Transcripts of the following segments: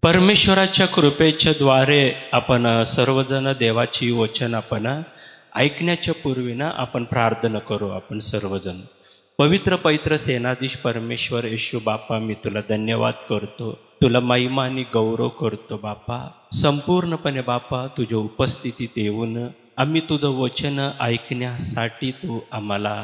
परमेश्वराच्या कृपेच्या द्वारे आपण सर्वजण देवाची वचन आपण ऐकण्याच्या पूर्वीना आपण प्रार्थना करू. आपण सर्वजण पवित्र पवित्र सेनाधीश परमेश्वर येशू बापा, मी तुला धन्यवाद करतो, तुला महिमा आणि गौरव करतो बापा. संपूर्णपणे बापा तुझ्या उपस्थितीत येऊन आम्ही तुझं वचन ऐकण्यासाठी तू आम्हाला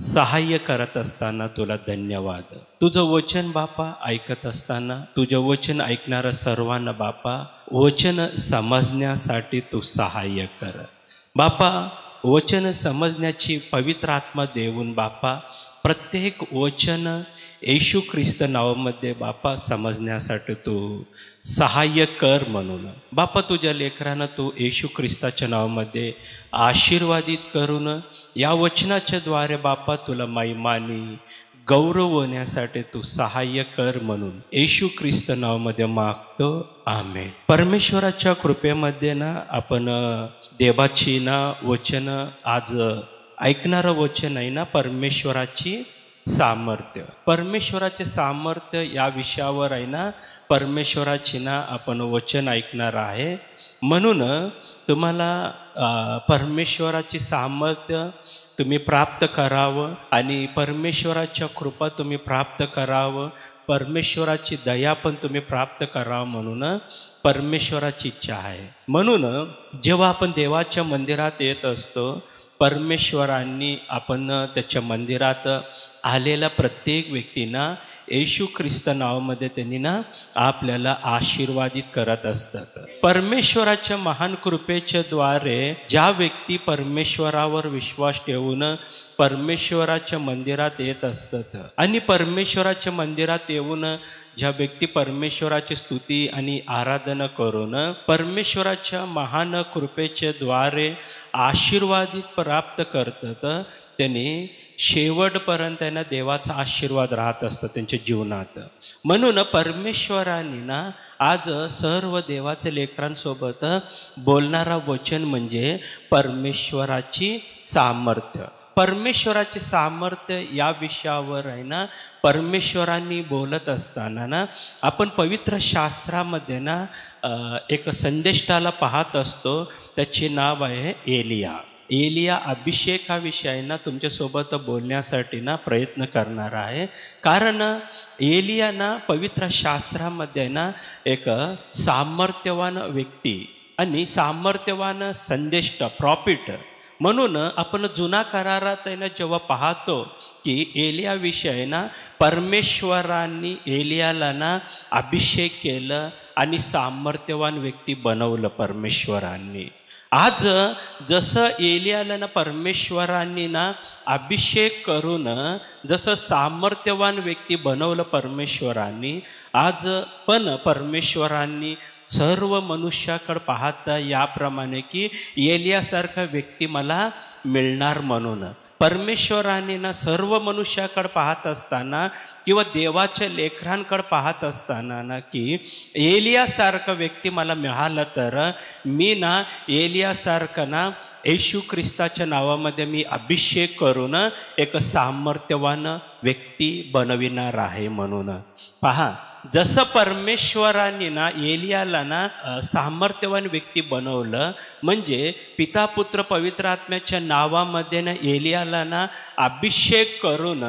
सहाय्य करत असताना तुला धन्यवाद. तुझं वचन बापा ऐकत असताना तुझं वचन ऐकणाऱ्या सर्वांना बापा वचन समजण्यासाठी तू सहाय्य कर बापा. वचन समजण्याची पवित्र आत्मा देऊन बापा प्रत्येक वचन येशू ख्रिस्त नावामध्ये बापा समजण्यासाठी तू सहाय्य कर म्हणून बापा तुझ्या लेकरांना तू येशू ख्रिस्ताच्या नावामध्ये आशीर्वादित करून या वचनाच्या द्वारे बापा तुला महिमानी गौरव होण्यासाठी तू सहाय्य कर म्हणून येशू ख्रिस्त नावामध्ये मागतो, आमेन. परमेश्वराच्या कृपेमध्ये ना आपण देवाची ना वचन आज ऐकणारं वचन आहे ना परमेश्वराची सामर्थ्य. परमेश्वराचे सामर्थ्य या विषयावर आहे ना परमेश्वराची ना आपण वचन ऐकणार आहे. म्हणून तुम्हाला परमेश्वराची सामर्थ्य तुम्ही प्राप्त करावं आणि परमेश्वराच्या कृपा तुम्ही प्राप्त करावं, परमेश्वराची दया पण तुम्ही प्राप्त करावं म्हणून परमेश्वराची इच्छा आहे. म्हणून जेव्हा आपण देवाच्या मंदिरात येत असतो परमेश्वरांनी आपण त्याच्या मंदिरात आलेल्या प्रत्येक व्यक्तींना येशू ख्रिस्त नावामध्ये त्यांनी ना आपल्याला आशीर्वादित करत असतात. परमेश्वराच्या महान कृपेच्या द्वारे ज्या व्यक्ती परमेश्वरावर विश्वास ठेवून परमेश्वराच्या मंदिरात येत असतात आणि परमेश्वराच्या मंदिरात येऊन ज्या व्यक्ती परमेश्वराची स्तुती आणि आराधना करून परमेश्वराच्या महान कृपेच्या द्वारे आशीर्वादित प्राप्त करतात, त्यांनी शेवटपर्यंत त्यांना देवाचा आशीर्वाद राहत असतं त्यांच्या जीवनात. म्हणून परमेश्वरांनी ना आज सर्व देवाच्या लेकरांसोबत बोलणारा वचन म्हणजे परमेश्वराची सामर्थ्य. परमेश्वराचे सामर्थ्य या विषयावर आहे ना परमेश्वरांनी बोलत असताना ना आपण पवित्र शास्त्रामध्ये ना एक संदेष्टाला पाहत असतो, त्याचे नाव आहे एलिया. एलिया अभिषेकाविषयी ना तुमच्यासोबत बोलण्यासाठी ना प्रयत्न करणार आहे. कारण एलिया ना पवित्र शास्त्रामध्ये ना एक सामर्थ्यवान व्यक्ती आणि सामर्थ्यवान संदेष्ट प्रॉफिट म्हणून आपण जुना करारात आहे ना जेव्हा पाहतो की एलियाविषयी ना परमेश्वरांनी एलियाला ना अभिषेक केलं आणि सामर्थ्यवान व्यक्ती बनवलं परमेश्वरांनी. आज जसं एलियाला ना परमेश्वरांनी ना अभिषेक करून जसं सामर्थ्यवान व्यक्ती बनवलं परमेश्वरांनी, आज पण परमेश्वरांनी सर्व मनुष्याकडे पाहता याप्रमाणे की एलियासारखा व्यक्ती मला मिळणार म्हणून परमेश्वरांनी ना सर्व मनुष्याकडे पाहत असताना किंवा देवाच्या लेकरांकडे पाहत असताना ना की एलियासारखा व्यक्ती मला मिळालं तर मी ना एलियासारखं ना येशू ख्रिस्ताच्या नावामध्ये मी अभिषेक करून एक सामर्थ्यवान व्यक्ती बनविणार आहे. म्हणून पहा, जसं परमेश्वरांनी ना एलियाला ना सामर्थ्यवान व्यक्ती बनवलं म्हणजे पिता पुत्र पवित्र आत्म्याच्या नावामध्ये ना एलियाला ना अभिषेक करून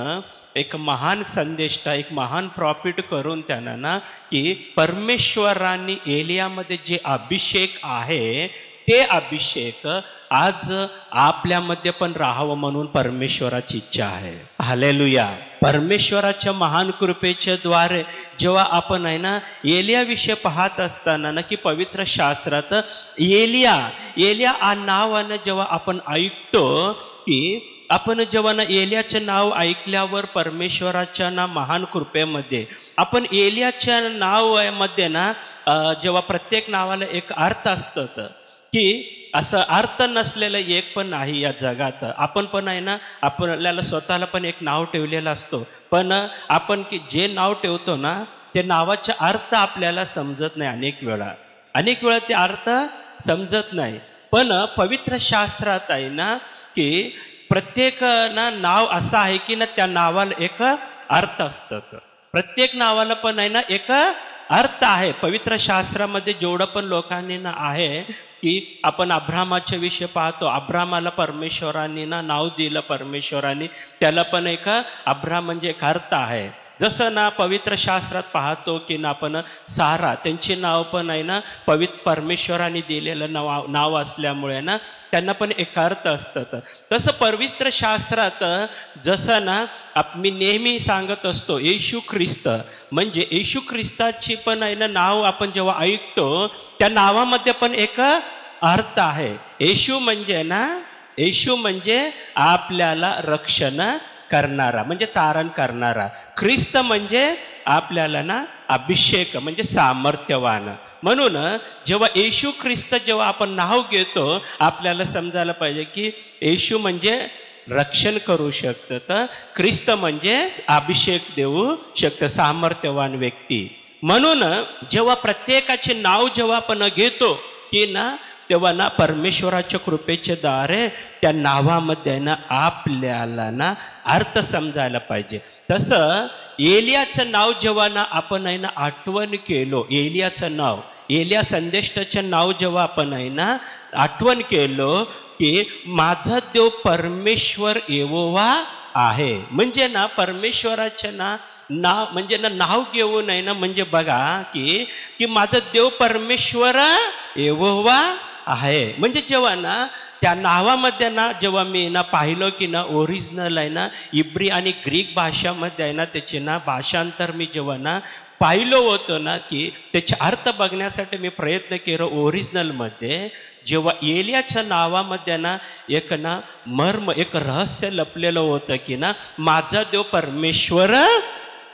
एक महान संदेष्टा एक महान प्रॉफिट करून त्यांना ना की परमेश्वरांनी एलियामध्ये जे अभिषेक आहे ते अभिषेक आज आपल्यामध्ये पण राहावं म्हणून परमेश्वराची इच्छा आहे. हालेलुया. परमेश्वराच्या महान कृपेच्या द्वारे जेव्हा आपण आहे ना एलियाविषयी पाहत असताना ना की पवित्र शास्त्रात एलिया या नावानं जेव्हा आपण ऐकतो की आपण जेव्हा ना एलियाचं नाव ऐकल्यावर परमेश्वराच्या ना महान कृपेमध्ये आपण एलियाच्या नावामध्ये ना जेव्हा प्रत्येक नावाला एक अर्थ असतं की असं अर्थ नसलेलं एक पण नाही या जगात. आपण पण आहे ना आपल्याला स्वतःला पण एक नाव ठेवलेलं असतो, पण आपण की जे नाव ठेवतो ना ते नावाचा अर्थ आपल्याला समजत नाही. अनेक वेळा ते अर्थ समजत नाही. पण पवित्र शास्त्रात आहे ना की प्रत्येक ना नाव असं आहे की ना त्या नावाला एक अर्थ असतं. प्रत्येक नावाला पण आहे ना एक अर्थ आहे. पवित्र शास्त्रामध्ये जेवढं पण लोकांनी ना आहे की आपण अब्रामाच्या विषय पाहतो. अब्रामाला परमेश्वरांनी ना नाव दिलं, परमेश्वरांनी त्याला पण एक अब्राम म्हणजे एक अर्थ आहे. जसं ना पवित्र शास्त्रात पाहतो की ना आपण सारा त्यांची नाव पण आहे ना परमेश्वरांनी दिलेलं नाव असल्यामुळे ना त्यांना पण एक अर्थ असतं. तसं पवित्र शास्त्रात जसं ना मी नेहमी सांगत असतो, येशू ख्रिस्त म्हणजे येशू ख्रिस्ताची पण आहे ना नाव आपण जेव्हा ऐकतो त्या नावामध्ये पण एक अर्थ आहे. येशू म्हणजे आपल्याला रक्षण करणारा म्हणजे तारण करणारा. ख्रिस्त म्हणजे आपल्याला ना अभिषेक म्हणजे सामर्थ्यवान. म्हणून जेव्हा येशू ख्रिस्त जेव्हा आपण नाव घेतो आपल्याला समजायला पाहिजे की येशू म्हणजे रक्षण करू शकतं, तर ख्रिस्त म्हणजे अभिषेक देऊ शकतं, सामर्थ्यवान व्यक्ती. म्हणून जेव्हा प्रत्येकाचे नाव जेव्हा आपण घेतो की ना तेव्हा ना परमेश्वराच्या कृपेच्या द्वारे त्या नावामध्ये ना आपल्याला ना अर्थ समजायला पाहिजे. तसं एलियाचं नाव जेव्हा ना आपण आहे ना आठवण केलो, एलियाचं नाव, एलिया संदेष्टाचं नाव जेव्हा आपण आहे ना आठवण केलो की माझा देव परमेश्वर यहोवा आहे, म्हणजे ना परमेश्वराचं नाव म्हणजे ना नाव घेऊन आहे ना म्हणजे बघा की माझा देव परमेश्वर यहोवा आहे. म्हणजे जेव्हा ना त्या नावामध्ये ना जेव्हा मी ना पाहिलं की ना ओरिजिनल आहे ना इब्री आणि ग्रीक भाषामध्ये आहे ना त्याचे ना भाषांतर मी जेव्हा ना पाहिलं होतं ना की त्याचे अर्थ बघण्यासाठी मी प्रयत्न केला ओरिजिनलमध्ये. जेव्हा एलियाच्या नावामध्ये ना एक ना मर्म एक रहस्य लपलेलं होतं की ना माझा देव परमेश्वर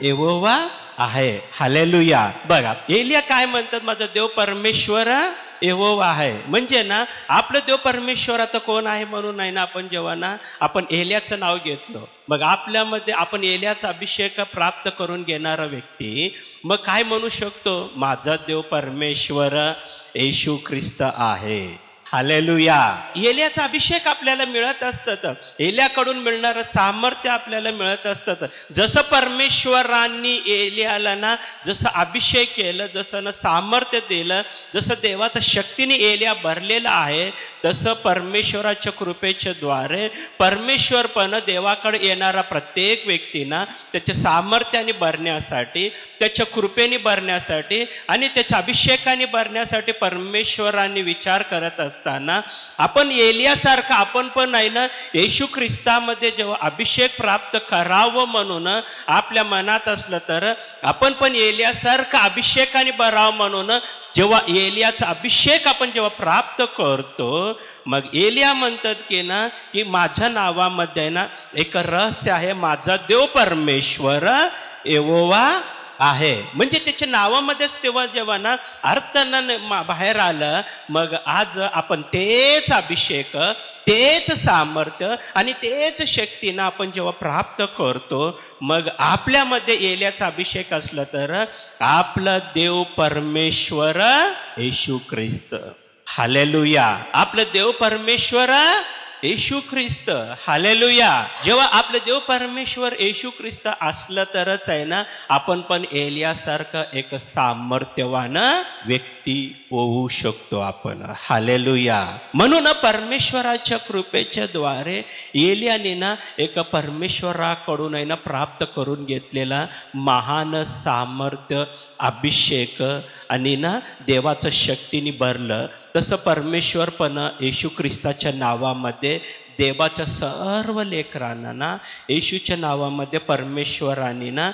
यहोवा आहे. हालेलुया. बघा एलिया काय म्हणतात, माझा देव परमेश्वर यहोवा आहे. म्हणजे ना आपलं देव परमेश्वर आता कोण आहे म्हणून आहे ना आपण जेव्हा ना आपण एलियाचं नाव घेतलं, मग आपल्यामध्ये आपण एलियाचा अभिषेक प्राप्त करून घेणारा व्यक्ती मग काय म्हणू शकतो, माझा देव परमेश्वर येशू ख्रिस्त आहे. हालेलुया. एलियाचा अभिषेक आपल्याला मिळत असतं, एलियाकडून मिळणारं सामर्थ्य आपल्याला मिळत असतं. जसं परमेश्वरांनी एलियाला ना जसं अभिषेक केलं, जसं ना सामर्थ्य दिलं, जसं देवाच्या शक्तीने एलिया भरलेला आहे, तसं परमेश्वराच्या कृपेच्या द्वारे परमेश्वर पण देवाकडे येणारा प्रत्येक व्यक्तींना त्याच्या सामर्थ्याने भरण्यासाठी, त्याच्या कृपेने भरण्यासाठी आणि त्याच्या अभिषेकाने भरण्यासाठी परमेश्वरांनी विचार करत असताना आपण एलियासारखं आपण पण आहे ना येशू ख्रिस्तामध्ये जेव्हा अभिषेक प्राप्त करावं म्हणून आपल्या मनात असलं तर आपण पण एलियासारखं अभिषेकाने भरावं म्हणून जेव्हा एलियाचा अभिषेक आपण जेव्हा प्राप्त करतो मग एलिया म्हणतात की ना की माझ्या नावामध्ये ना एक रहस्य आहे, माझा देव परमेश्वर यहोवा आहे. म्हणजे त्याच्या नावामध्येच तेव्हा जेव्हा ना अर्थ बाहेर आलं, मग आज आपण तेच अभिषेक, तेच सामर्थ्य आणि तेच शक्तीनं आपण जेव्हा प्राप्त करतो मग आपल्यामध्ये एलियाचा अभिषेक असला तर आपला देव परमेश्वर येशू ख्रिस्त. हालेलुया. आपलं देव परमेश्वर येशू ख्रिस्त. हालेलुया. जेव्हा आपलं देव परमेश्वर येशू ख्रिस्त असलं तरच आहे ना आपण पण एलियासारखं एक सामर्थ्यवान व्यक्ती होऊ शकतो आपण. हालेलुया. म्हणून परमेश्वराच्या कृपेच्या द्वारे एलियाने ना एक परमेश्वराकडून आहे ना प्राप्त करून घेतलेला महान सामर्थ्य, अभिषेक आणि ना देवाचं शक्तीने भरलं. तसं परमेश्वर पण येशू ख्रिस्ताच्या नावामध्ये देवाच्या सर्व लेकरांना ना येशूच्या नावामध्ये परमेश्वराने ना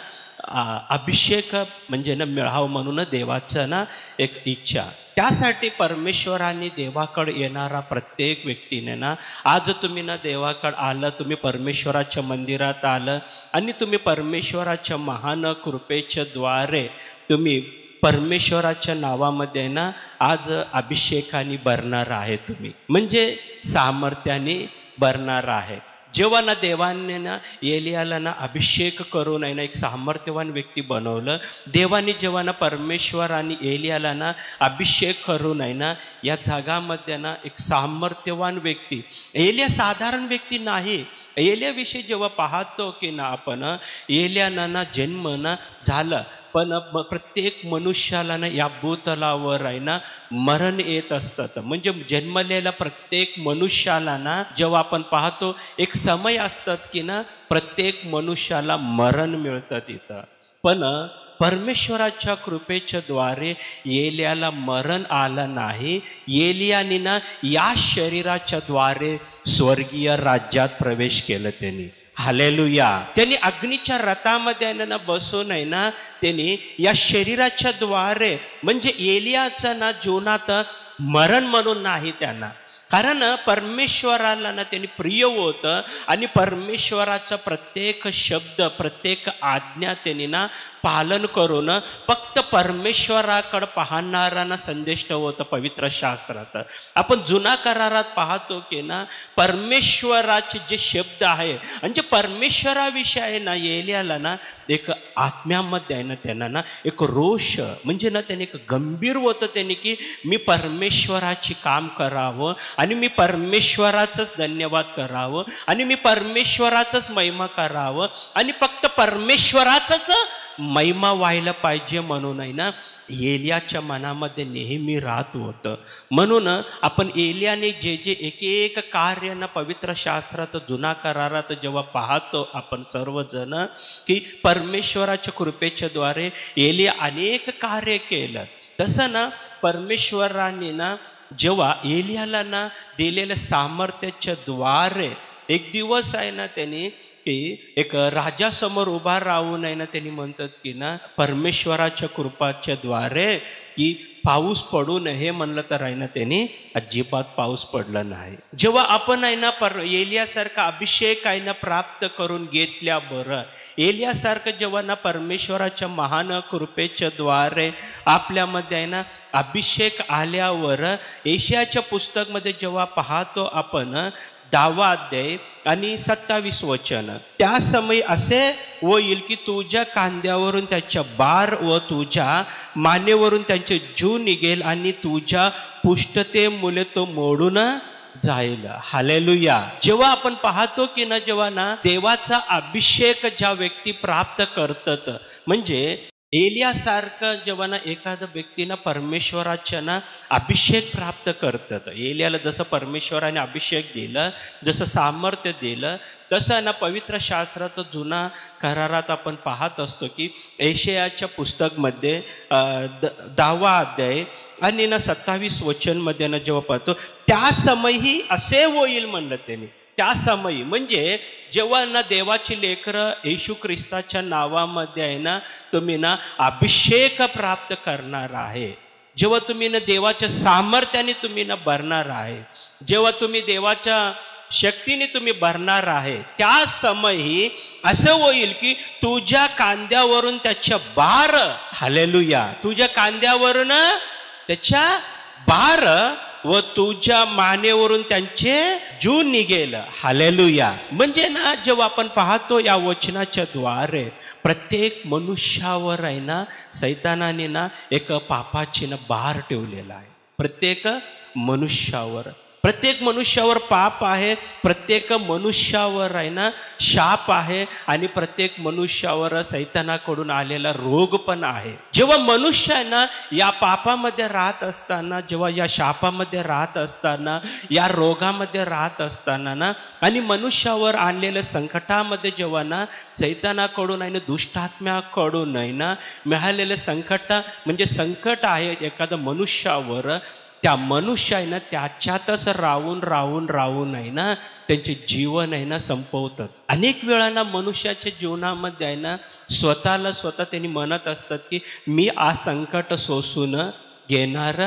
अभिषेक म्हणजे ना मिळावं म्हणून देवाचं ना एक इच्छा. त्यासाठी परमेश्वरांनी देवाकडे येणारा प्रत्येक व्यक्तीने ना आज तुम्ही ना देवाकडे आलं, तुम्ही परमेश्वराच्या मंदिरात आलं आणि तुम्ही परमेश्वराच्या महान कृपेच्या द्वारे तुम्ही परमेश्वराच्या नावामध्ये ना आज अभिषेकाने भरणार आहे, तुम्ही म्हणजे सामर्थ्याने भरणार आहे. जेव्हा ना देवाने ना एलियाला ना अभिषेक करून आहे ना एक सामर्थ्यवान व्यक्ती बनवलं, देवाने जेव्हा ना परमेश्वर आणि एलियाला ना अभिषेक करून आहे ना या जगामध्ये ना एक सामर्थ्यवान व्यक्ती. एलिया साधारण व्यक्ती नाही. एलियाविषयी जेव्हा पाहतो की ना आपण एलियाना ना जन्म ना झालं पण प्रत्येक मनुष्याला ना या भूतलावर आहे ना मरण येत असतं. म्हणजे जन्मलेल्या प्रत्येक मनुष्याला ना जेव्हा आपण पाहतो एक समय असतात की ना प्रत्येक मनुष्याला मरण मिळतं तिथं. पण परमेश्वराच्या कृपेच्या द्वारे एलियाला मरण आलं नाही. एलियाने ना या शरीराच्या द्वारे स्वर्गीय राज्यात प्रवेश केलं त्यांनी. हालेलुया. त्यांनी अग्नीच्या रथामध्ये ना बसून आहे ना त्यांनी या शरीराच्या द्वारे म्हणजे एलियाचं ना जीवनात मरण म्हणून नाही त्यांना, कारण परमेश्वराला ना त्यांनी प्रिय होतं आणि परमेश्वराचा प्रत्येक शब्द प्रत्येक आज्ञा त्यांनी ना पालन करून फक्त परमेश्वराकडे पाहणारा संदेश होतं पवित्र शास्त्रात. आपण जुना करारात पाहतो की ना परमेश्वराचे जे शब्द आहे म्हणजे परमेश्वराविषयी आहे ना एलियाला ना एक आत्म्यामध्ये आहे ना त्यांना ना एक रोष म्हणजे ना त्याने एक गंभीर होतं त्यांनी की मी परमेश्वराची काम करावं आणि मी परमेश्वराचंच धन्यवाद करावं आणि मी परमेश्वराचंच महिमा करावं आणि फक्त परमेश्वराचंच महिमा व्हायला पाहिजे म्हणून आहे ना एलियाच्या मनामध्ये नेहमी राहत होतं. म्हणून आपण एलियाने जे जे एक एक कार्य ना पवित्र शास्त्रात जुना करारात जेव्हा पाहतो आपण सर्वजण की परमेश्वराच्या कृपेच्या द्वारे एलिया अनेक कार्य केलं. तसं ना परमेश्वराने ना जेव्हा एलियाला ना दिलेल्या सामर्थ्याच्या द्वारे एक दिवस आहे ना त्यांनी की एक राजासमोर उभा राहून आहे ना त्यांनी म्हणतात की ना परमेश्वराच्या कृपाच्या द्वारे की पाऊस पडू नये हे म्हणलं तर आहे ना त्यांनी अजिबात पाऊस पडला नाही. जेव्हा आपण आहे ना एलियासारखा अभिषेक आहे ना प्राप्त करून घेतल्या बरं एलियासारखं जेव्हा ना परमेश्वराच्या महान कृपेच्या द्वारे आपल्यामध्ये आहे ना अभिषेक आल्यावर यशायाच्या पुस्तकमध्ये जेव्हा पाहतो आपण 10वा अध्याय आणि 27 वचन, त्या समय असे होईल की तुझ्या कांद्यावरून त्याच्या बार व तुझ्या मानेवरून त्यांचे जू निघेल आणि तुझ्या पुष्टतेमुळे तो मोडून जाईल. हालेलुया. जेव्हा आपण पाहतो की ना जेव्हा ना देवाचा अभिषेक ज्या व्यक्ती प्राप्त करतात म्हणजे एलियासारखं जेव्हा ना एखाद्या व्यक्तीनं परमेश्वराच्या ना अभिषेक प्राप्त करतात. एलियाला जसं परमेश्वराने अभिषेक दिलं जसं सामर्थ्य दिलं तसं ना पवित्र शास्त्रात जुना करारात आपण पाहत असतो की यशायाच्या पुस्तकमध्ये 10वा अध्याय आणि ना 27 वचनमध्ये ना जेव्हा पाहतो त्या समयी असे होईल म्हणलं त्यांनी. त्या समयी म्हणजे जेव्हा ना देवाची लेकरं येशू ख्रिस्ताच्या नावामध्ये आहे ना तुम्ही ना अभिषेक प्राप्त करणार आहे, जेव्हा तुम्ही ना देवाच्या सामर्थ्याने तुम्ही ना भरणार आहे, जेव्हा तुम्ही देवाच्या शक्तीने तुम्ही भरणार आहे त्या समयी असं होईल की तुझ्या कांद्यावरून त्याच्या बार, हालेलुया, तुझ्या कांद्यावरून त्याच्या बार व तुझ्या मानेवरून त्यांचे जू निघेल. हालेलुया. म्हणजे ना जेव्हा आपण पाहतो या वचनाच्या द्वारे प्रत्येक मनुष्यावर आहे ना सैतानाने ना एक पापाची ना बार ठेवलेला आहे. प्रत्येक मनुष्यावर पाप आहे, प्रत्येक मनुष्यावर आहे ना शाप आहे आणि प्रत्येक मनुष्यावर सैतानाकडून आलेला रोग पण आहे. जेव्हा मनुष्य आहे ना या पापामध्ये राहत असताना, जेव्हा या शापामध्ये राहत असताना, या रोगामध्ये राहत असताना ना आणि मनुष्यावर आणलेल्या संकटामध्ये जेव्हा ना सैतानाकडून आहे ना दुष्टात्म्याकडून आहे ना मिळालेले म्हणजे संकट आहे एखाद्या मनुष्यावर, त्या मनुष्य आहे ना त्याच्यातच राहून आहे ना त्यांचे जीवन आहे ना संपवतात. अनेक वेळाना मनुष्याच्या जीवनामध्ये आहे ना स्वतः त्यांनी म्हणत असतात की मी आ संकट सोसून घेणार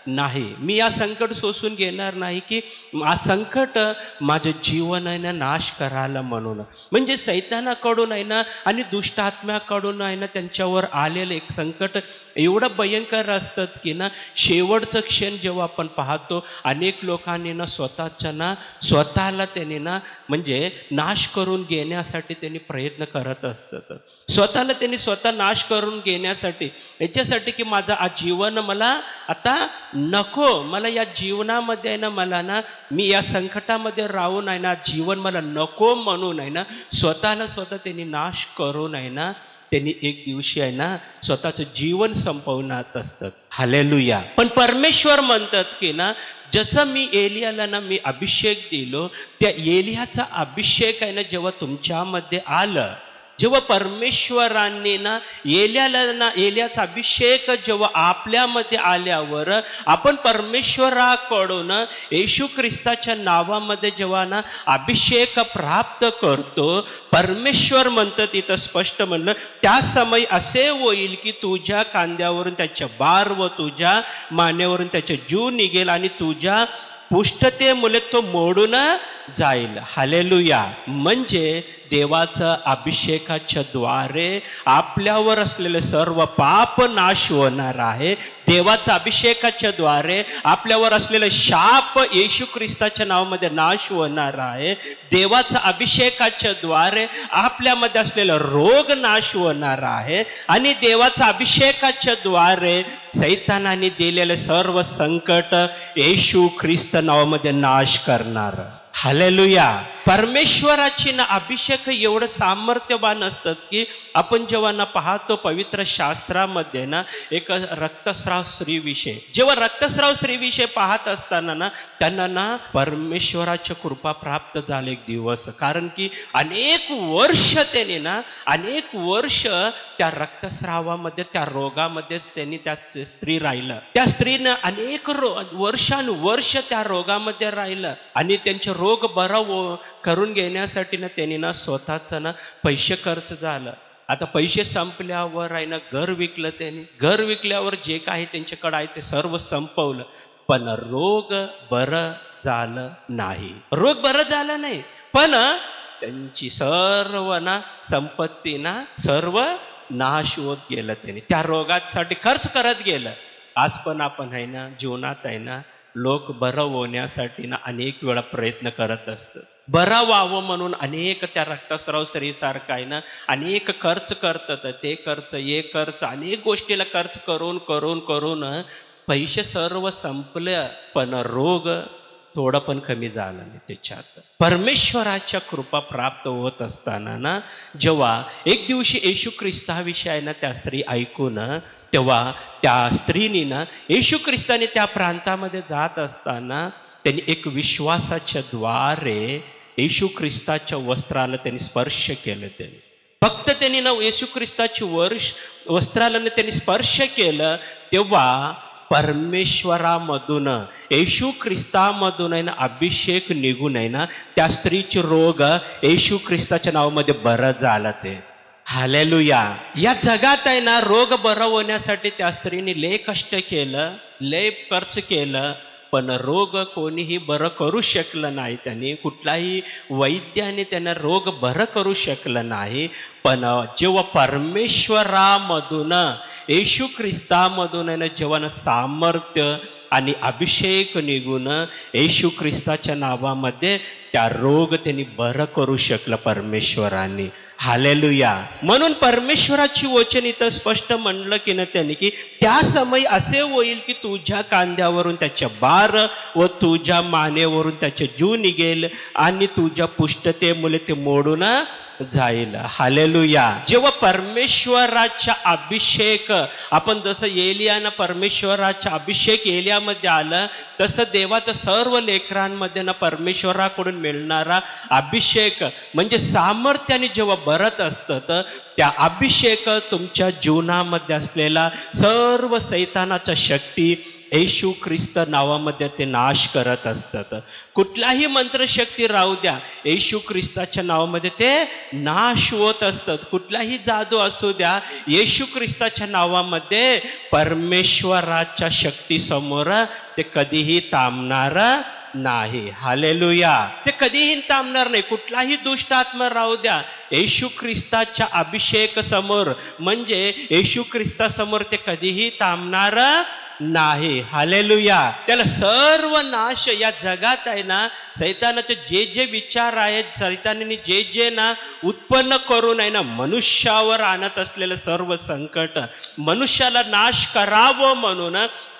नाही, मी या संकट सोसून घेणार नाही की आ संकट माझं जीवन आहे ना नाश करायला म्हणून. म्हणजे सैतानाकडून आहे ना आणि दुष्टात्म्याकडून आहे ना त्यांच्यावर आलेलं एक संकट एवढं भयंकर असतात की ना शेवटचं क्षण जेव्हा आपण पाहतो अनेक लोकांनी ना स्वतःला त्यांनी ना म्हणजे नाश करून घेण्यासाठी त्यांनी प्रयत्न करत असतात. स्वतःला त्यांनी नाश करून घेण्यासाठी, याच्यासाठी की माझं जीवन मला आता नको, मला या जीवनामध्ये आहे ना, मला ना मी या संकटामध्ये राहून आहे ना, जीवन मला नको म्हणून आहे ना, स्वतःला स्वतः त्यांनी नाश करून आहे ना, त्यांनी एक दिवशी आहे ना स्वतःचं जीवन संपवण्यात असतात. हालेलुया. पण परमेश्वर म्हणतात की ना, जसं मी एलियाला ना मी अभिषेक दिलो, त्या एलियाचा अभिषेक आहे ना जेव्हा तुमच्यामध्ये आलं, जेव्हा परमेश्वरांनी ना एलियाचा अभिषेक जेव्हा आपल्यामध्ये आल्यावर आपण परमेश्वराकडून येशू ख्रिस्ताच्या नावामध्ये जेव्हा ना अभिषेक प्राप्त करतो, परमेश्वर म्हणतं तिथं स्पष्ट म्हणलं, त्या समय असे होईल की तुझ्या खांद्यावरून त्याच्या बार व तुझ्या मानेवरून त्याचे जू निघेल आणि तुझ्या पुष्टतेमुळे तो मोडून जाईल. हालेलुया. म्हणजे देवाचा अभिषेकाच्या द्वारे आपल्यावर असलेले सर्व पाप नाश होणार आहे. देवाचा अभिषेकाच्या द्वारे आपल्यावर असलेले शाप येशू ख्रिस्ताच्या नावामध्ये नाश होणार आहे. देवाचा अभिषेकाच्या द्वारे आपल्यामध्ये असलेला रोग नाश होणार आहे आणि देवाचा अभिषेकाच्या द्वारे सैतानाने दिलेले सर्व संकट येशू ख्रिस्त नावामध्ये नाश करणार. हालेलुया. परमेश्वराची ना अभिषेक एवढं सामर्थ्यवान असतात की आपण जेव्हा ना पाहतो पवित्र शास्त्रामध्ये ना एक रक्तस्राव स्त्रीविषय, जेव्हा रक्तस्राव स्त्रीविषय पाहत असताना ना त्यांना ना परमेश्वराची कृपा प्राप्त झाले एक दिवस. कारण की अनेक वर्ष त्या रक्तस्रावामध्ये, त्या रोगामध्येच त्यांनी त्या स्त्री राहिलं. त्या स्त्रीनं अनेक वर्षानुवर्ष त्या रोगामध्ये राहिलं आणि त्यांचे रोग बरा करून घेण्यासाठी ना त्यांनी ना स्वतःचं ना पैसे खर्च झालं. आता पैसे संपल्यावर आहे ना घर विकलं त्यांनी. घर विकल्यावर जे काही त्यांच्याकडे आहे ते सर्व संपवलं, पण रोग बरं झालं नाही. रोग बरं झालं नाही, पण त्यांची सर्व ना संपत्ती ना सर्व नाश होत गेलं. त्यांनी त्या रोगासाठी खर्च करत गेलं. आज पण आपण आहे ना जीवनात आहे ना लोक बरं होण्यासाठी ना अनेक वेळा प्रयत्न करत असतात. बरं व्हावं म्हणून अनेक त्या रक्तस्राव स्त्रीसारखं आहे ना अनेक खर्च करतात. ते खर्च, एक खर्च, अनेक गोष्टीला खर्च करून करून करून पैसे सर्व संपले, पण रोग थोडं पण कमी झालं नाही त्याच्यात. परमेश्वराच्या कृपा प्राप्त होत असताना ना जेव्हा एक दिवशी येशू ख्रिस्ताविषयी ना त्या स्त्री ऐकून, तेव्हा त्या स्त्रीनी ना येशू ख्रिस्ताने त्या प्रांतामध्ये जात असताना त्यांनी एक विश्वासाच्या द्वारे येशू ख्रिस्ताच्या वस्त्राला त्यांनी स्पर्श केलं. त्यांनी फक्त त्यांनी ना येशू ख्रिस्ताची वस्त्राला त्यांनी स्पर्श केलं, तेव्हा परमेश्वरामधून येशू ख्रिस्तामधून आहे ना अभिषेक निघून आहे ना त्या स्त्रीचे रोग येशू ख्रिस्ताच्या नावामध्ये बरं झालं. ते हालेलुया. या जगात आहे ना रोग बरं होण्यासाठी त्या स्त्रीने लय कष्ट केलं, लय खर्च केलं, पण रोग कोणीही बरं करू शकलं नाही. त्यांनी कुठलाही वैद्याने त्यांना रोग बरं करू शकलं नाही. पण जेव्हा परमेश्वरामधून येशू ख्रिस्तामधून आहे ना जेव्हा सामर्थ्य आणि अभिषेक निघून येशू ख्रिस्ताच्या नावामध्ये त्या रोग त्यांनी बरं करू शकलं परमेश्वरांनी. हालेलुया. म्हणून परमेश्वराची वचन इथं स्पष्ट म्हणलं की ना त्यांनी की त्या समय असे होईल की तुझ्या कांद्यावरून त्याच्या बार व तुझ्या मानेवरून त्याचे जू निघेल आणि तुझ्या पुष्टतेमुळे ते मोडून जाईल. हालेलुया. जेव्हा परमेश्वराचा अभिषेक, आपण जसं एलियानं परमेश्वराचा अभिषेक एलियामध्ये आलं, तसं देवाच्या सर्व लेकरांमध्ये ना परमेश्वराकडून मिळणारा अभिषेक म्हणजे सामर्थ्याने जेव्हा भरत असतं, त्या अभिषेक तुमच्या जीवनामध्ये असलेला सर्व सैतानाच्या शक्ती येशू ख्रिस्त नावामध्ये ते नाश करत असतात. कुठलाही मंत्रशक्ती राहू द्या, येशू ख्रिस्ताच्या नावामध्ये ते नाश होत असतात. कुठलाही जादू असू द्या, येशू ख्रिस्ताच्या नावामध्ये परमेश्वराच्या शक्तीसमोर ते कधीही थांबणार नाही. हालेलुया. ते कधीही थांबणार नाही. कुठलाही दुष्ट आत्मा राहू द्या, येशू ख्रिस्ताच्या अभिषेक समोर म्हणजे येशू ख्रिस्तासमोर ते कधीही थांबणार नाही. हालेलुया. त्याला सर्व नाश, या जगात आहे ना सैतानाचे जे जे विचार आहेत, सैतानाने जे जे ना उत्पन्न करून आहे ना मनुष्यावर आणत असलेलं सर्व संकट, मनुष्याला नाश करावं म्हणून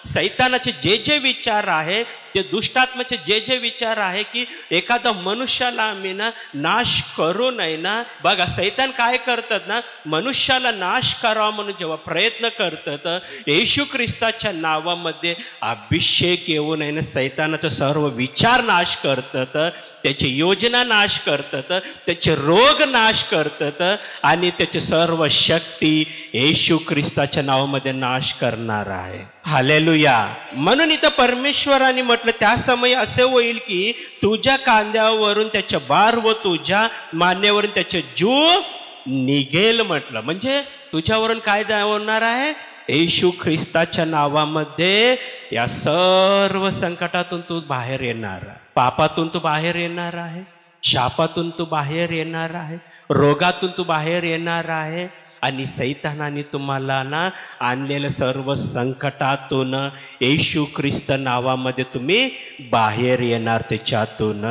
सैतानाचे जे जे विचार आहे, ते दुष्टात्म्याचे जे जे विचार आहे की एखादा मनुष्याला आम्ही ना नाश करू नये ना. बघा सैतान काय करतात ना, मनुष्याला नाश करावा म्हणून जेव्हा प्रयत्न करतात, येशू ख्रिस्ताच्या नावामध्ये अभिषेक येऊन आहे ना सैतानाचा सर्व विचार नाश करतात, त्याची योजना नाश करतात, त्याचे रोग नाश करतात आणि त्याची सर्व शक्ती येशू ख्रिस्ताच्या नावामध्ये नाश करणार आहे. हालेलुया. म्हणून इथं परमेश्वराने म्हटलं त्या समय असे होईल की तुझ्या कांद्यावरून त्याच्या बार व तुझ्या मानेवरून त्याचे जूळ निघेल म्हटलं. म्हणजे तुझ्यावरून काय होणार आहे, येशू ख्रिस्ताच्या नावामध्ये या सर्व संकटातून तू बाहेर येणार, पापातून तू बाहेर येणार आहे, शापातून तू बाहेर येणार आहे, रोगातून तू बाहेर येणार आहे आणि सैतानाने तुम्हाला ना आणलेलं सर्व संकटातून येशू ख्रिस्त नावामध्ये तुम्ही बाहेर येणार. त्याच्यातून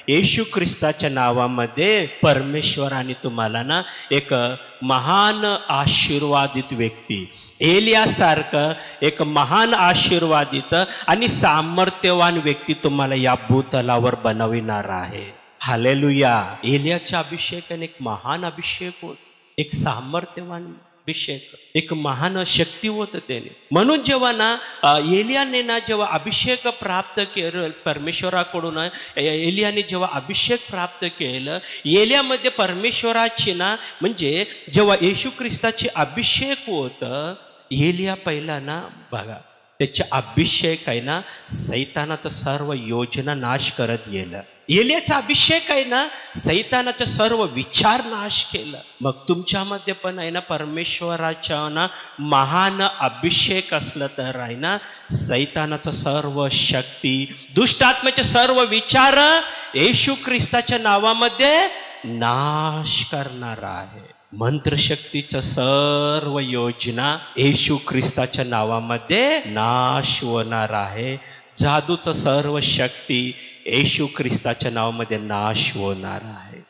येशू ख्रिस्ताच्या नावामध्ये परमेश्वराने तुम्हाला ना एक महान आशीर्वादित व्यक्ती, एलियासारखं एक महान आशीर्वादित आणि सामर्थ्यवान व्यक्ती तुम्हाला या भूतलावर बनविणार आहे. हालेलुया. एलियाचा अभिषेकाने एक महान अभिषेक होत, एक सामर्थ्यवान अभिषेक, एक महान शक्ती होतं त्याने. म्हणून जेव्हा ना एलियाने ना जेव्हा अभिषेक प्राप्त केलं परमेश्वराकडून, एलियाने जेव्हा अभिषेक प्राप्त केलं, एलियामध्ये परमेश्वराची ना म्हणजे जेव्हा येशू ख्रिस्ताचे अभिषेक होतं, एलिया पहिला ना बघा त्याचे अभिषेक आहे ना सैतानाचं सर्व योजना नाश करत गेलं. एलियाचा अभिषेक आहे ना सैतानाचा सर्व विचार नाश केलं. मग तुमच्यामध्ये पण आहे ना परमेश्वराच्या ना महान अभिषेक असलं तर आहे ना सैतानाचा सर्व शक्ती, दुष्टात्म्याचे सर्व विचार येशू ख्रिस्ताच्या नावामध्ये नाश करणार आहे. मंत्रशक्तीच्या सर्व योजना येशू ख्रिस्ताच्या नावामध्ये नाश होणार आहे. जादूचं सर्व शक्ती येशू ख्रिस्ताच्या नावामध्ये नाश होणार आहे.